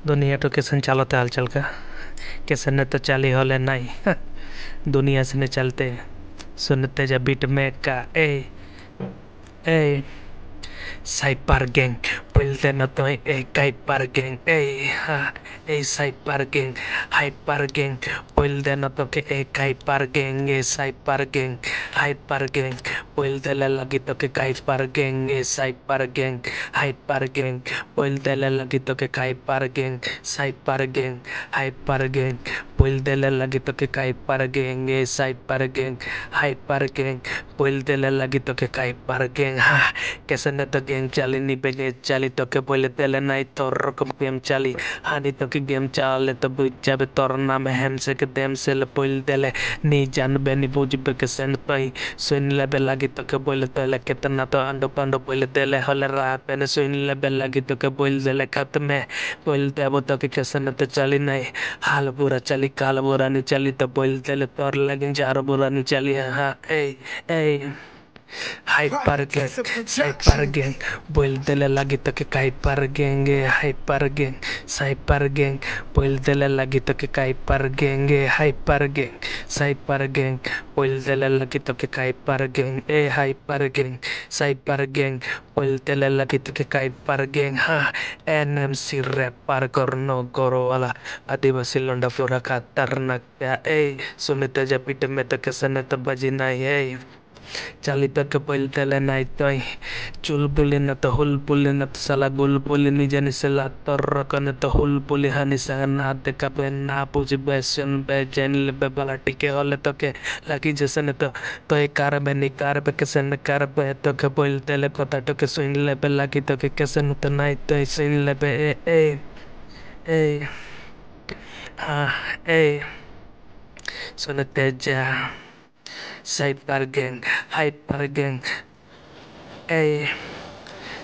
दुनिया तो कैसे चलते हलचल का कैसे न तो चाली होले नहीं दुनिया से न चलते सुनते जब बीट में का ए Cyber gang, pwede na to hyper gang, cyber gang, hyper gang, pwede na to hyper gang, cyber gang, hyper gang, pwede lalagi to hyper gang, cyber gang, hyper gang, pwede lalagi to hyper gang, cyber gang, hyper gang, pwede lalagi to hyper gang, cyber gang, hyper gang, pwede lalagi to hyper gang, ha. कैसे न तो game चाली नी पे game चाली तो के बोले तेले नहीं तो रकम गेम चाली हानि तो के गेम चाले तो बुझा बे तोर नाम हम से के देम से ले पोल देले नी जान बे नी बुझ बे के सेन पाई सुन ले बे लगी तो के बोले तेले कितना तो अंडो पंडो बोले तेले हले रात पे ने सुन ले बे लगी तो के बोल देले खत में बोल दे वो तो के कैसे न तो चाली नहीं हाल बुरा चली काल बुरा नहीं चली तो बोल देले तोर लगी जार बुरा नहीं चली हाँ ए hyper gang, vuéltele laguito que cae par genge, hyper gang, cyper gang, vuéltele laguito que cae par genge, hyper gang, cyper gang, vuéltele laguito que cae par gang, hyper gang, cyper gang, vuéltele laguito que cae par gang, ha, NMC rap par corno goro वाला आदिवासी लौंडा पूरा खतरनाक सुनते जब पीठ में तो कैसे न तो बजी नहीं चाली तक पहले तेले नहीं तो चुल पुली न तो हुल पुली न तो साला गुल पुली नि जानी से लातर रकन तो हुल पुली हानि संग ना देखा पे ना पूछी बैसन बैचैन ले बे बाला टिके होले तो के लगी जैसे न तो एक कार बे निकार पे कैसे न कार पे तो के पहले तेले पता तो के सुन ले बे लगी तो के कैसे न तो नहीं तो सुन ले बे ए हाँ ए सुनते जा Cyber gang, hyper gang, eh,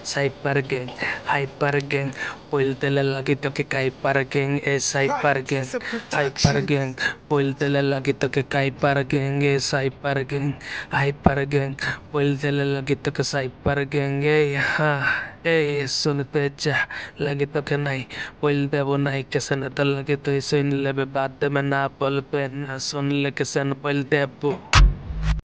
cyber gang, hyper gang, puiltele lagi to que hyper gang, cyber gang, hyper gang, puiltele lagi to que hyper gang, cyber gang, hyper gang, puiltele lagi to que cyber gang, ha. सुनते जा लगे तो के नहीं बोलते वो नहीं कैसे न तो लगे तो सुन ले बात में ना बोल पे ना सुन ले कैसे न बोलते अबू